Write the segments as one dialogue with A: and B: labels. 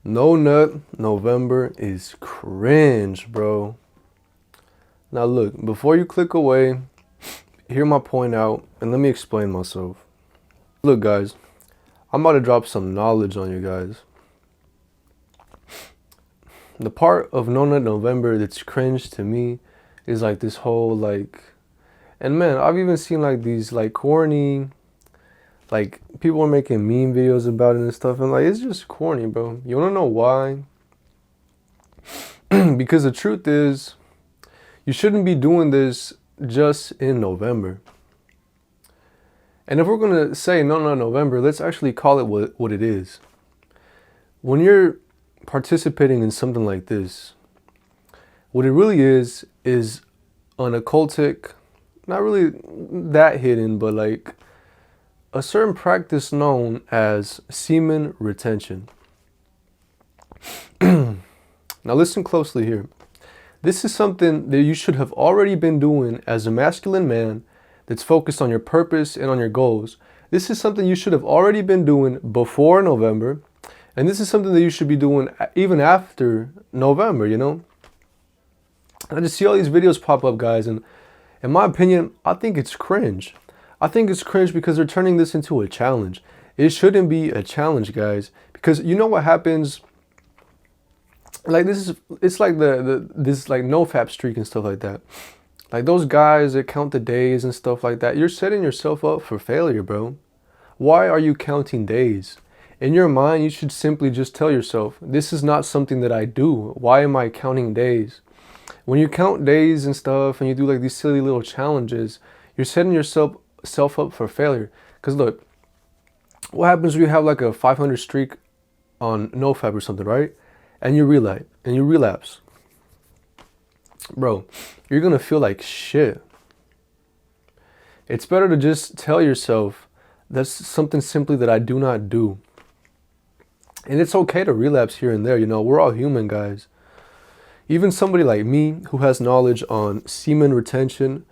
A: No Nut November is cringe, bro. Now look, before you click away, hear my point out and let me explain myself. Look guys, I'm about to drop some knowledge on you guys. The part of No Nut November that's cringe to me is like this whole like, and man, I've even seen like these like corny, like people are making meme videos about it and stuff, and like it's just corny, bro. You wanna know why? Because the truth is, you shouldn't be doing this just in November. And if we're gonna say No Nut November, let's actually call it what it is. When you're participating in something like this, what it really is an occultic, not really that hidden, but like a certain practice known as semen retention. Now listen closely here. This is something that you should have already been doing as a masculine man that's focused on your purpose and on your goals. This is something you should have already been doing before November. And this is something that you should be doing even after November, you know? I just see all these videos pop up, guys, and in my opinion, I think it's cringe. I think it's cringe because they're turning this into a challenge. It shouldn't be a challenge, guys, because you know what happens? Like it's like this like nofap streak and stuff like that. Like those guys that count the days and stuff like that. You're setting yourself up for failure, bro. Why are you counting days? In your mind, you should simply just tell yourself, this is not something that I do. Why am I counting days? When you count days and stuff and you do like these silly little challenges, you're setting yourself up for failure. Because look, what happens when you have like a 500 streak on nofap or something, right? And you relapse. Bro, you're going to feel like shit. It's better to just tell yourself that's something simply that I do not do. And it's okay to relapse here and there, you know, we're all human, guys. Even somebody like me who has knowledge on semen retention,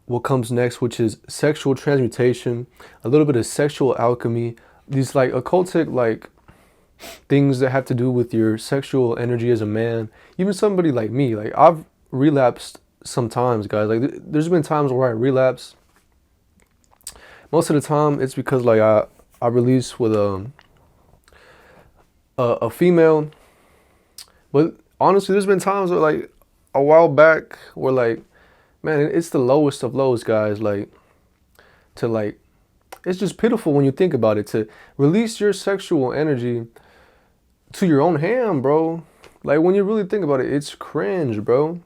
A: what comes next, which is sexual transmutation, a little bit of sexual alchemy, these like occultic like things that have to do with your sexual energy as a man. Even somebody like me, like I've relapsed sometimes, guys. Like there's been times where I relapse. Most of the time it's because like I release with a female, but honestly there's been times where like a while back where like, man, it's the lowest of lows, guys. Like to like, it's just pitiful when you think about it, to release your sexual energy to your own hand, bro. Like when you really think about it, it's cringe, bro.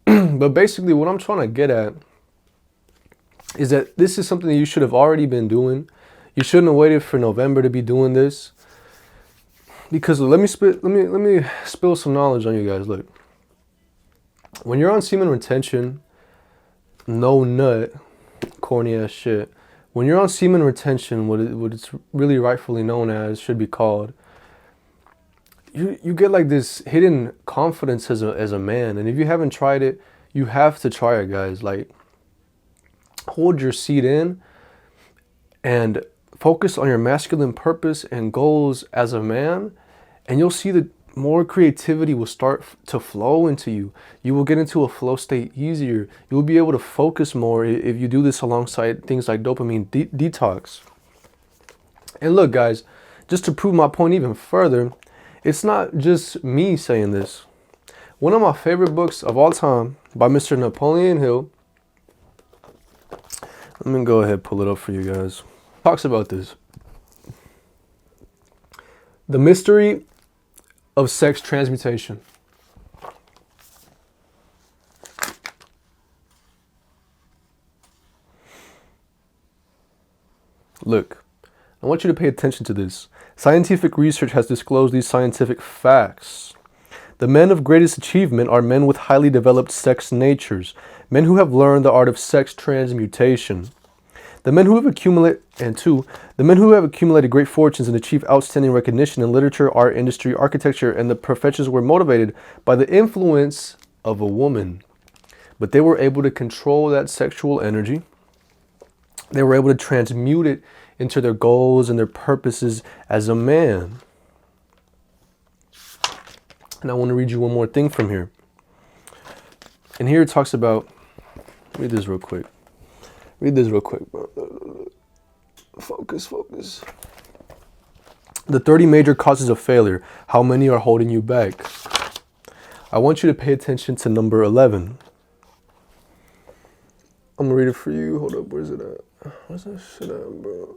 A: But basically what I'm trying to get at is that this is something that you should have already been doing. You shouldn't have waited for November to be doing this. Because let me spill some knowledge on you guys. Look, when you're on semen retention, no nut, corny ass shit. When you're on semen retention, what it's really rightfully known as, should be called, you get like this hidden confidence as a man. And if you haven't tried it, you have to try it, guys. Like, hold your seed in and focus on your masculine purpose and goals as a man, and you'll see that more creativity will start to flow into you. You will get into a flow state easier. You will be able to focus more if you do this alongside things like dopamine detox. And look, guys, just to prove my point even further, it's not just me saying this. One of my favorite books of all time by Mr. Napoleon Hill, let me go ahead and pull it up for you guys, talks about this. The mystery of sex transmutation. Look, I want you to pay attention to this. Scientific research has disclosed these scientific facts. The men of greatest achievement are men with highly developed sex natures, men who have learned the art of sex transmutation. The men who have accumulated great fortunes and achieved outstanding recognition in literature, art, industry, architecture, and the professions were motivated by the influence of a woman. But they were able to control that sexual energy. They were able to transmute it into their goals and their purposes as a man. And I want to read you one more thing from here. And here it talks about, read this real quick. Read this real quick, bro. Focus. The 30 major causes of failure. How many are holding you back? I want you to pay attention to number 11. I'm gonna read it for you. Hold up, where's it at? Where's that shit at, bro?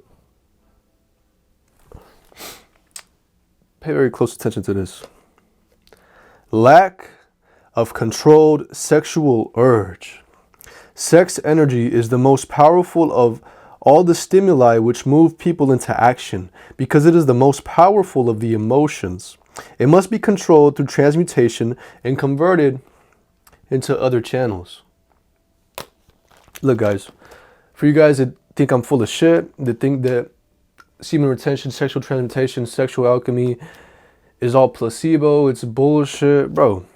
A: Pay very close attention to this. Lack of controlled sexual urge. Sex energy is the most powerful of all the stimuli which move people into action because it is the most powerful of the emotions. It must be controlled through transmutation and converted into other channels. Look, guys, for you guys that think I'm full of shit, that think that semen retention, sexual transmutation, sexual alchemy is all placebo, it's bullshit, bro.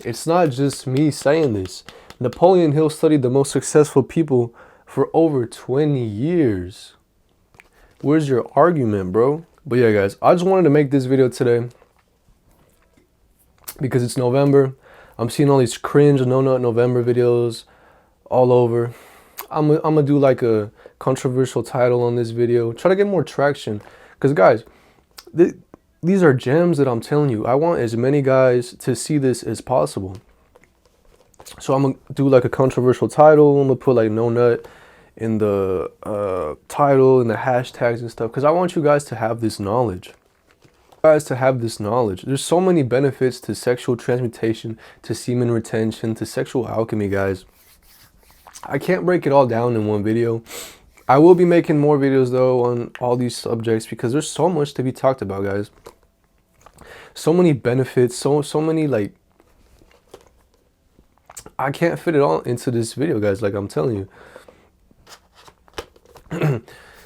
A: It's not just me saying this. Napoleon Hill studied the most successful people for over 20 years. Where's your argument, bro? But yeah, guys, I just wanted to make this video today because it's November. I'm seeing all these cringe No Nut November videos all over. I'm gonna do like a controversial title on this video. Try to get more traction. Because, guys, these are gems that I'm telling you. I want as many guys to see this as possible. So I'm going to do like a controversial title. I'm going to put like no nut in the title and the hashtags and stuff. Because I want you guys to have this knowledge. There's so many benefits to sexual transmutation, to semen retention, to sexual alchemy, guys. I can't break it all down in one video. I will be making more videos though on all these subjects because there's so much to be talked about, guys. So many benefits, so many, like, I can't fit it all into this video, guys, like I'm telling you.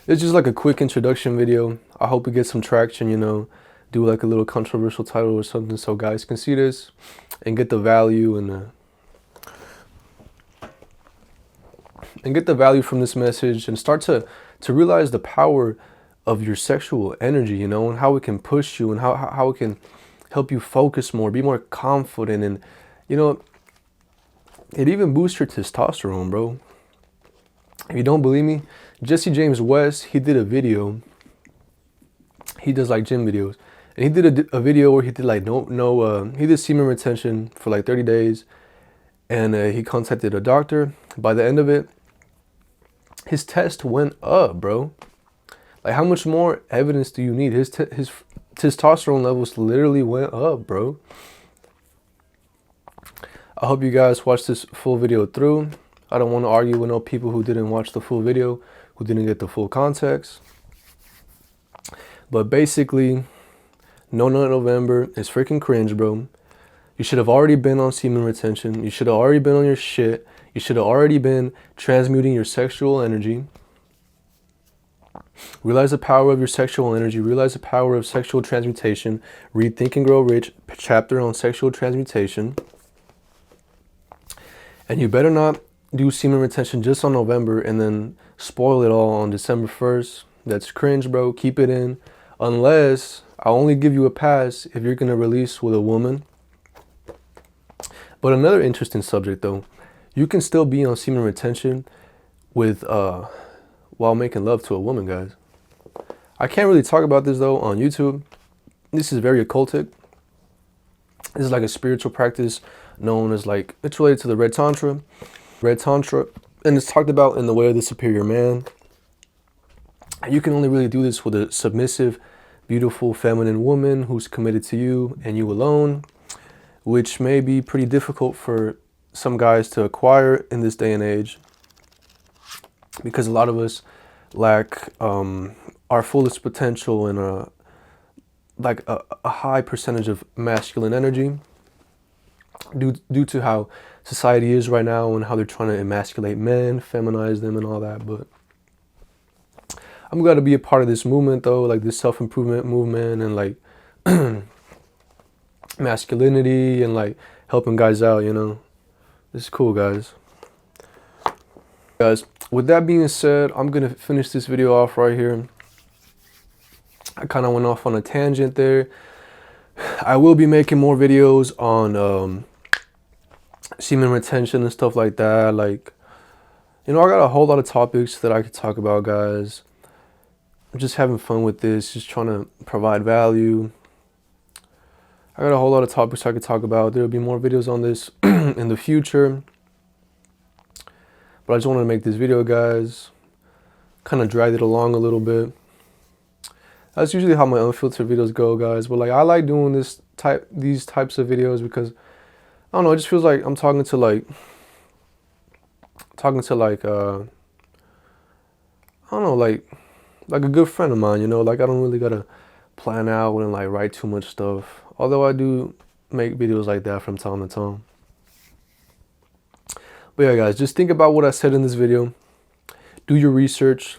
A: It's just like a quick introduction video. I hope it gets some traction, you know, do like a little controversial title or something so guys can see this and get the value and get the value from this message and start to realize the power of your sexual energy, you know, and how it can push you and how it can help you focus more, be more confident, and, you know, it even boosts your testosterone, bro. If you don't believe me, Jesse James West, he did a video. He does like gym videos, and he did a video where he did like he did semen retention for like 30 days, and he contacted a doctor. By the end of it, his test went up, bro. Like, how much more evidence do you need? His testosterone levels literally went up, bro. I hope you guys watch this full video through. I don't want to argue with no people who didn't watch the full video, who didn't get the full context. But basically, No Nut November is freaking cringe, bro. You should have already been on semen retention. You should have already been on your shit. You should have already been transmuting your sexual energy. Realize the power of your sexual energy. Realize the power of sexual transmutation. Read Think and Grow Rich, chapter on sexual transmutation. And you better not do semen retention just on November and then spoil it all on December 1st. That's cringe, bro. Keep it in. Unless I only give you a pass if you're going to release with a woman. But another interesting subject, though. You can still be on semen retention with while making love to a woman, guys. I can't really talk about this, though, on YouTube. This is very occultic. This is like a spiritual practice known as, like, it's related to the Red Tantra. And it's talked about in the Way of the Superior Man. You can only really do this with a submissive, beautiful, feminine woman who's committed to you and you alone, which may be pretty difficult for some guys to acquire in this day and age, because a lot of us lack our fullest potential and a high percentage of masculine energy due to how society is right now and how they're trying to emasculate men, feminize them and all that. But I'm glad to be a part of this movement, though, like this self-improvement movement and like masculinity and like helping guys out, you know. This is cool, guys. Guys, with that being said, I'm gonna finish this video off right here. I kind of went off on a tangent there. I will be making more videos on semen retention and stuff like that. Like, you know, I got a whole lot of topics that I could talk about, guys. I'm just having fun with this, just trying to provide value. I got a whole lot of topics I could talk about. There will be more videos on this in the future. But I just wanted to make this video, guys. Kind of dragged it along a little bit. That's usually how my unfiltered videos go, guys. But like, I like doing these types of videos because, I don't know, it just feels like I'm talking to like I don't know, like a good friend of mine, you know. Like, I don't really gotta plan out and like write too much stuff. Although I do make videos like that from time to time. But yeah, guys, just think about what I said in this video. Do your research.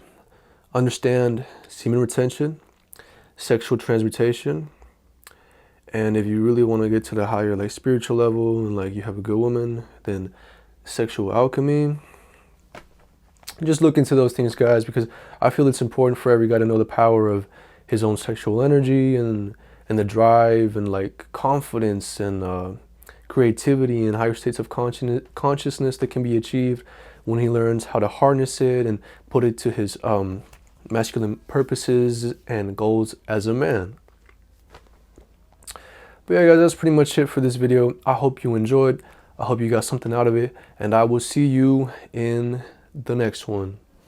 A: Understand semen retention, sexual transmutation, and if you really want to get to the higher like spiritual level and like you have a good woman, then sexual alchemy. Just look into those things, guys, because I feel it's important for every guy to know the power of his own sexual energy and the drive and like confidence and creativity and higher states of consciousness that can be achieved when he learns how to harness it and put it to his masculine purposes and goals as a man. But yeah, guys, that's pretty much it for this video. I hope you enjoyed. I hope you got something out of it, and I will see you in the next one.